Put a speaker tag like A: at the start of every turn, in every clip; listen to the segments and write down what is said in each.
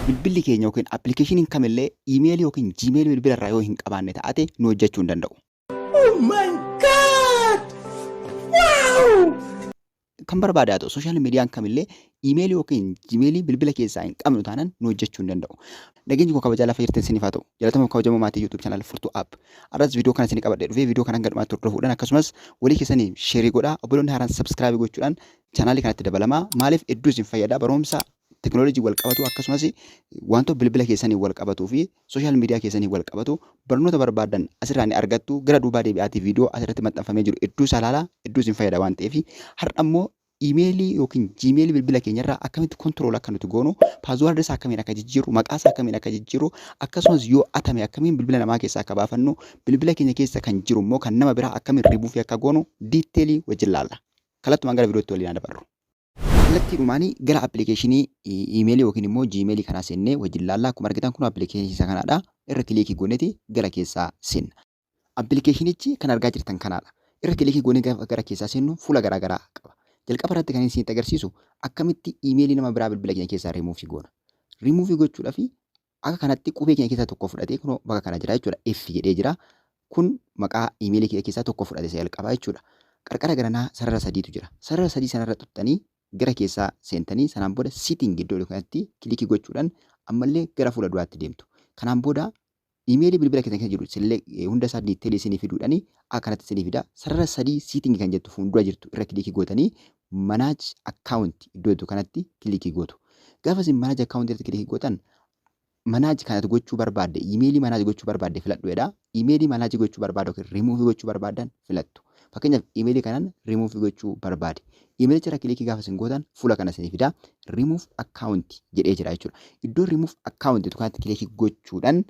A: bilbilli keenya yookiin appilikeeshiniin kamillee iimeelii yookiin jiimeelii bilbila irraa yoo hin qabaanne ta'ate nu hojjechuu hin danda'u.
B: Oh my God! Wow!
A: Kan barbaade haa ta'u sooshaal miidiyaan kamillee iimeelii yookiin jiimeelii bilbila keessaa hin qabnu taanaan nu hojjechuu hin danda'u. Nageenyi koo kabajaa lafa jirtan isiniif haa ta'u. Jaalatamuu kabajamoo maatii YouTube channel Furtuu App. Arras viidiyoo kana isinii qabadhee dhufee viidiyoo kana gadhumaatti hordofuudhaan akkasumas walii keessanii sheerii godhaa obboloonni haaraan subscribe gochuudhaan chaanaalii kanatti dabalamaa maaliif hedduu isin fayyada barumsa teknooloojii wal qabatu akkasumas wantoota bilbila keessanii wal qabatuu fi sooshaal miidiyaa keessanii wal qabatu barnoota barbaadan asirraa ni argattu gara duubaa deebi'aatii viidiyoo asirratti maxxanfamee jiru hedduu isaa ilaalaa hedduu isin fayyada waan ta'eef har'a immoo iimeelii yookiin jiimeelii bilbila keenyarraa akkamitti kontirool akka nuti goonu paaswaardi isaa akkamiin akka jijjiiru maqaa isaa akkamiin akka jijjiiru akkasumas yoo atame akkamiin bilbila namaa keessaa akka baafannu bilbila keenya keessa kan jiru immoo kan nama biraa akkamiin rimuuf akka goonu diiteelii wajjin laalla. Kallattumaan gara viidiyootti waliin dabarru. Kallattiidhumaanii gara appilikeeshinii iimeelii yookiin immoo jiimeelii kanaa seennee wajjin laallaa akkuma argitan kun appilikeeshinii isa kanaadha. Irra kilikii gooneeti gara keessaa seenna. Appilikeeshinichi kan argaa jirtan kanaadha. Irra kilikii goonee gara keessaa seennu fuula garaagaraa qaba. Jalqaba irratti kan isinitti agarsiisu akkamitti iimeelii nama biraa bilbila keenya keessaa rimuufii goona. Rimuufii gochuudhaaf akka kanatti qubee keenya keessaa tokko fudhatee kunoo bakka kana jira jechuudha. F jedhee jira. Kun maqaa iimeelii keenya keessaa tokko fudhatee isa jalqabaa jechuudha. Qarqara garanaa sarara sadiitu jira. Sarara sadii sanarra tuttanii gara keessaa seentanii sanaan booda siiting iddoo kanatti kilikii gochuudhaan ammallee gara fuula duraatti deemtu. Kanaan booda iimeelii bilbila keessa jiru sillee hunda isaa diiteelii isinii fiduudhaanii akkanatti isinii fida. Sarara sadii siiting kan jettu fuuldura jirtu irra kilikii gootanii manaaj akkaawunti iddoo kanatti kilikii gootu. Gaafa isin manaaj akkaawunti irratti kilikii gootan manaaj kanatti gochuu barbaadde iimeelii manaaj gochuu barbaadde filadhuedha. Iimeelii manaaj gochuu barbaadde yookiin rimuuvii gochuu barbaadan filattu. Fakkeenyaaf iimeelii kanaan rimuuvii gochuu barbaade. Iimeelicha irra kilikii gaafa isin gootan fuula kana isinii fida. Rimuuf akkaawunti jedhee jira jechuudha. Iddoo rimuuf akkaawunti kanatti kilikii gochuudhaan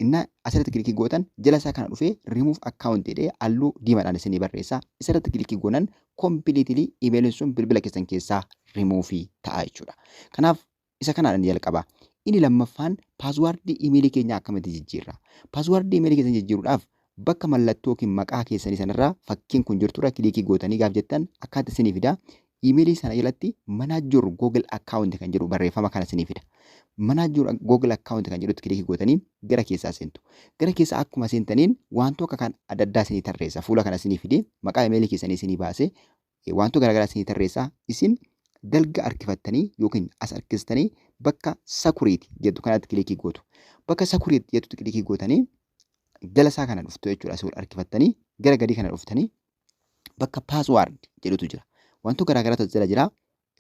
A: inni asirratti kilikii gootan jala isaa kana dhufee rimuuf akkaawunti jedhee halluu diimaadhaan isinii barreessa. Isarratti kilikii goonan kompiiliitilii iimeeliin sun bilbila keessan keessaa rimuufii ta'a jechuudha. Kanaaf isa kanaan inni jalqaba. Inni lammaffaan paaswaardii iimeelii keenyaa akkamitti jijjiirra? Paaswaardii iimeelii keessan jijjiiruudhaaf bakka mallattoo yookiin maqaa keessanii sanarraa fakkiin kun jirturra kilikii gootanii gaaf jettan akkaataa isinii fida. Iimeelii sana jalatti manaajur Google akkaawunti kan jedhu barreeffama kana isinii fida. Manaajur Google akkaawunti kan jedhutti kilikii gootanii gara keessaa seentu. Gara keessaa akkuma seentaniin wantoota kan adda addaa isinii tarreessa. Fuula kana isinii fidee maqaa iimeelii keessanii isinii baasee wantoota garaagaraa isinii tarreessa. Isin dalga harkifattanii yookiin as harkistanii bakka sakuriiti jettu kanatti kilikii gootu. Bakka sakuriiti jettutti kilikii gootanii jala isaa kana dhuftu jechuudha. Asii ol harkifattanii gara gadii kana dhuftanii bakka paaswaard jedhutu jira. Wantoota garaagaraatu jala jira.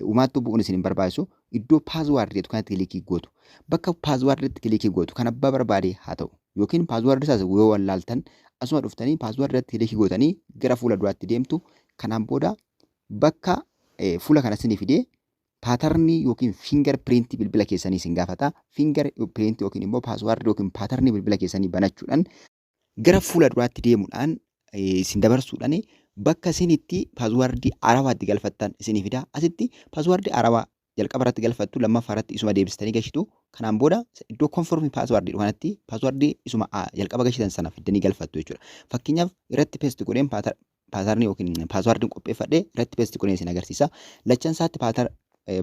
A: Uumaattuu bu'uun isin hin barbaachisu. Iddoo paaswaard jettu kanatti kilikii gootu. Bakka paaswaarditti kilikii gootu kan abbaa barbaade haa ta'u yookiin paaswaardii isaas yoo wallaaltan asuma dhuftanii paaswaarditti kilikii gootanii gara fuula duraatti deemtu. Kanaan booda bakka fuula kana isinii fidee paatarnii yookiin fiingar piriintii bilbila keessanii isin gaafata. Fiingar piriintii yookiin immoo paaswaardii yookiin paatarnii bilbila keessanii banachuudhaan gara fuula duraatti deemuudhaan isin dabarsuudhaan bakka isinitti paaswaardii arabaatti galfattan isinii fida. Asitti paaswaardii arabaa jalqaba irratti galfattu lammaffaa irratti isuma deebistanii gashitu. Kanaan booda iddoo konformii paaswaardii kanatti paaswaardii isuma jalqaba gashitan sana fiddanii galfattu jechuudha. Fakkeenyaaf irratti peesti godheen paatarnii yookiin paaswaardiin qopheeffadhee irratti peesti godheen isin agarsiisa. Lachan isaatti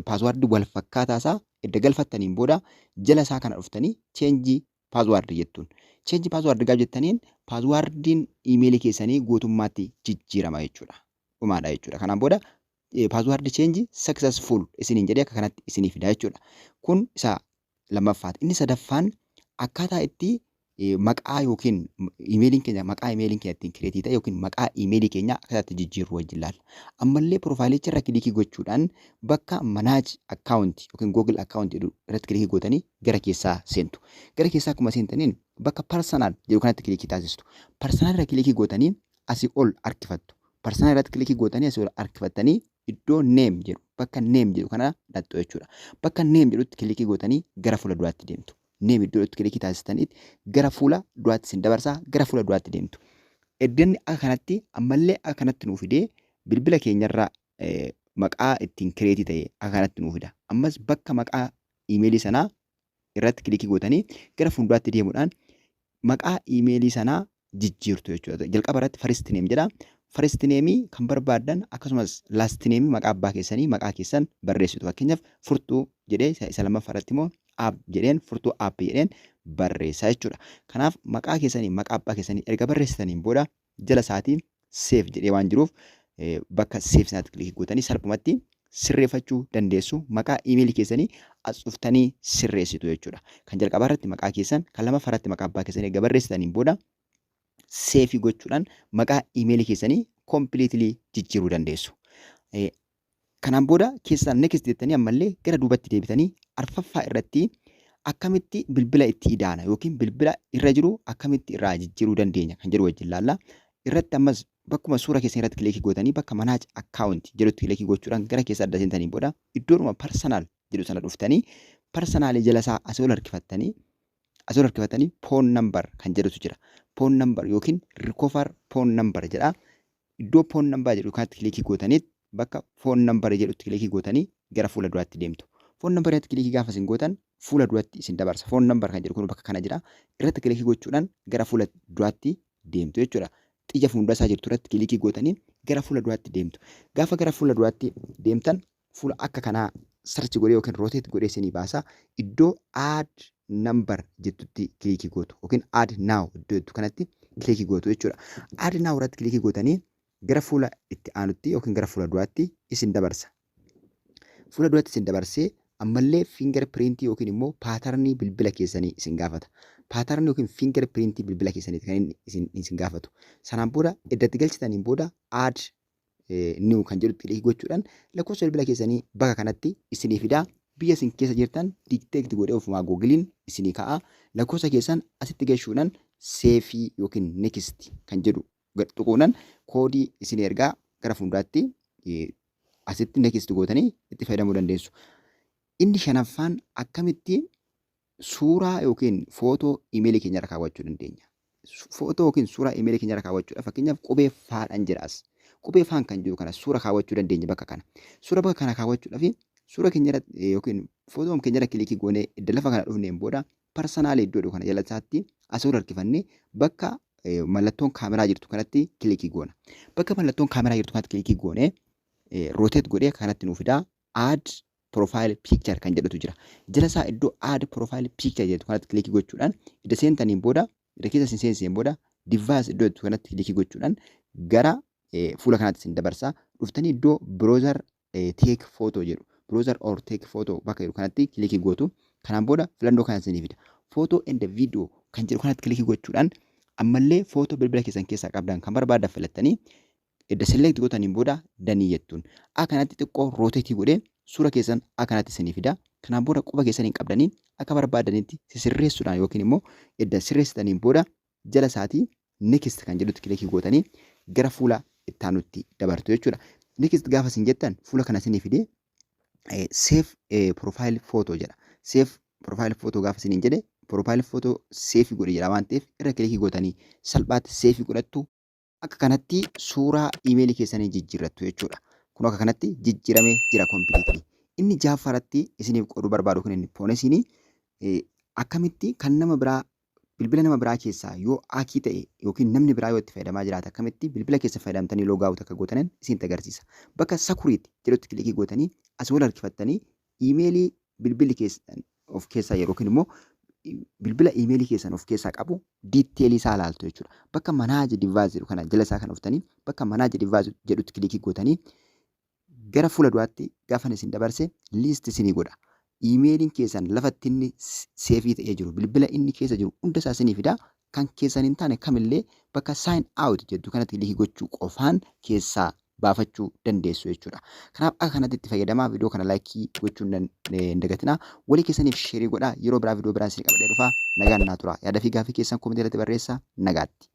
A: paaswaardii wal fakkaataa isaa edda galfattaniin booda jala isaa kana dhuftanii cheenjii paaswaardii jettuun. Cheenjii paaswaardii gaaf jettaniin paaswaardiin iimeelii keessanii guutummaatti jijjiirama jechuudha. Dhumaadha jechuudha. Kanaan booda paaswaardii cheenjii successful isiniin jedhee akka kanatti isinii fida jechuudha. Kun isa lammaffaati. Inni sadaffaan akkaataa itti maqaa yookiin iimeeliin keenya maqaa iimeeliin keenya ittiin kireetii ta'e yookiin maqaa iimeelii keenya akkasitti jijjiirru wajjin laalla. Ammallee piroofaayilicha irra kilikii gochuudhaan bakka manaaj akkaawunti yookiin Google akkaawunti irratti kilikii gootanii gara keessaa seentu. Gara keessaa akkuma seentaniin bakka parsonaal jedhu kanatti kilikii taasistu. Parsonaal irra kilikii gootanii asii ol harkifattu. Parsonaal irratti kilikii gootanii asii ol harkifattanii iddoo neem jedhu bakka neem jedhu kana dhattu jechuudha. Bakka neem jedhutti kilikii gootanii gara fuula duraatti deemtu. Neem iddoo kilikii taasistaniitti gara fuula duraatti isin dabarsaa gara fuula duraatti deemtu. Eddanni akka kanatti ammallee akka kanatti nuu fidee bilbila keenyarraa maqaa ittiin kireetii ta'e akka kanatti nuu fida. Ammas bakka maqaa iimeelii sanaa irratti kilikii gootanii gara fuulduraatti deemuudhaan maqaa iimeelii sanaa jijjiirtu jechuudha. Jalqaba irratti first name jedha. First name kan barbaadan akkasumas last name maqaa abbaa keessanii maqaa keessan barreessitu. Fakkeenyaaf Furtuu jedhee isa lammaffaa irratti immoo app jedheen furtuu app jedheen barreessaa jechuudha. Kanaaf maqaa keessanii maqaa abbaa keessanii erga barreessitaniin booda jala isaatiin save jedhee waan jiruuf bakka save sanaatti kilikii gootanii salphumatti sirreeffachuu dandeessu. Maqaa iimeelii keessanii as dhuftanii sirreessitu jechuudha. Kan jalqabaa irratti maqaa keessan, kan lammaffaa irratti maqaa abbaa keessanii erga barreessitaniin booda save gochuudhaan maqaa iimeelii keessanii completely jijjiiruu dandeessu. Kanaan booda keessaan next jettanii ammallee gara duubatti deebitanii arfaffaa irratti akkamitti bilbila itti idaana yookiin bilbila irra jiru akkamitti irraa jijjiiruu dandeenya kan jedhu wajjin ilaalla. Irratti ammas bakkuma suura keessan irratti kilikii gootanii bakka manage account jedhutti kilikii gochuudhaan gara keessa adda seentanii booda iddoodhuma personal jedhu sana dhuftanii personaalii jala isaa asii ol harkifattanii phone number kan jedhutu jira. Phone number yookiin recover phone number jedha. Iddoo phone number jedhu kanatti kilikii gootanii bakka phone number jedhutti kilikii gootanii gara fuula duraatti deemtu. Phone number irratti kilikii gaafa isin gootan fuula duraatti isin dabarsa. Phone number kan jedhu kun bakka kana jira. Irratti kilikii gochuudhaan gara fuula duraatti deemtu jechuudha. Xiyya fuuldura isaa jirtu irratti kilikii gootanii gara fuula duraatti deemtu. Gaafa gara fuula duraatti deemtan fuula akka kanaa search godhee yookiin rotate godhee isinii baasa. Iddoo add number jettutti kilikii gootu yookiin add now iddoo jettu kanatti kilikii gootu jechuudha. Add now irratti kilikii gootanii gara fuula itti aanutti yookiin gara fuula duraatti isin dabarsa. Fuula duraatti isin dabarsee ammallee finger print yookiin immoo paatarnii bilbila keessanii isin gaafata. Paatarnii yookiin finger print bilbila keessaniiti kan isin gaafatu. Sanaan booda iddatti galchitaniin booda add new kan jedhutti kilikii gochuudhaan lakkoofsa bilbila keessanii bakka kanatti isinii fidaa. Biyya isin keessa jirtan dictate godhee ofumaa googiliin isinii ka'a. Lakkoofsa keessan asitti galchuudhaan save yookiin next kan jedhu tuquudhaan koodii isinii ergaa gara fuulduraatti asitti next gootanii itti fayyadamuu dandeessu. Inni shanaffaan akkamitti suuraa yookiin footoo iimeelii keenya irra kaawwachuu dandeenya. Footoo yookiin suuraa iimeelii keenya irra kaawwachuudhaaf fakkeenyaaf qubee faadhaan jira as. Qubee faan kan jiru kana suura kaawwachuu dandeenya bakka kana. Suura bakka kana kaawwachuudhaaf suura keenya irratti yookiin footoo keenya irra kilikii goonee iddoo lafa kana dhufneen booda personaalii iddoo kana jala isaatti asii ol harkifannee bakka mallattoon kaameraa jirtu kanatti kilikii goona. Bakka mallattoon kaameraa jirtu kanatti kilikii goonee rotate godhee kanatti nuuf fidaa add profile picture kan jedhutu jira. Jala isaa iddoo add profile picture jedhu kanatti kilikii gochuudhaan iddoo seentaniin booda iddoo keessa seenseen booda device iddoo jettu kanatti kilikii gochuudhaan gara fuula kanaatti isin dabarsa. Dhuftanii iddoo browser take photo jedhu browser or take photo bakka jedhu kanatti kilikii gootu. Kanaan booda filannoo kana isinii fida. Photo and video kan jedhu kanatti kilikii gochuudhaan ammallee footoo bilbila keessan keessaa qabdan kan barbaadan filattanii iddoo select gootaniin booda danii jettuun akkanatti xiqqoo rotate godhee suura keessan akkanatti isinii fida. Kanaan booda quba keessaniin qabdanii akka barbaadanitti sirreessuudhaan yookiin immoo iddoo sirreessitaniin booda jala isaatii next kan jedhutti kilikii gootanii gara fuula itti aanutti dabartu jechuudha. Next gaafa isin jettan fuula kana isinii fidee save profile photo jedha. Save profile photo gaafa isiniin jedhe profile photo save godhe jedha waan ta'eef irra kilikii gootanii salphaatti save godhattu. Akka kanatti suuraa iimeelii keessanii jijjiirrattu jechuudha. Kun akka kanatti jijjiiramee jira completely. Inni jaaffaratti isiniif qooduu barbaadu kun inni poonesinii akkamitti kan nama biraa bilbila nama biraa keessaa yoo akii ta'e yookiin namni biraa yoo itti fayyadamaa jiraate akkamitti bilbila keessa fayyadamtanii loogaawut akka gootanan isinitti agarsiisa. Bakka sakuriitti jedhutti kilikii gootanii asii wal harkifattanii iimeelii bilbilli keessan of keessaa yookiin immoo bilbila iimeelii keessan of keessaa qabu diiteelii isaa ilaaltu jechuudha. Bakka manaaje divaayis jedhu kana jala isaa kan dhuftanii bakka manaaje divaayis jedhutti kilikii gootanii gara fuula duraatti gaafa isin dabarse liist isinii godha. Iimeeliin keessan lafatti inni seefii ta'ee jiru bilbila inni keessa jiru hunda isaa isinii fida. Kan keessan hin taane kamillee bakka sign out jedhu kanatti kilikii gochuu qofaan keessaa baafachuu dandeessu jechuudha. Kanaaf akka kanatti itti fayyadamaa viidiyoo kana laayikii gochuun hin dagatinaa. Walii keessaniif sheerii godhaa. Yeroo biraa viidiyoo biraan isin qabadhee dhufaa. Nagaan naa tura. Yaada fi gaaffii keessan komentii irratti barreessaa. Nagaatti.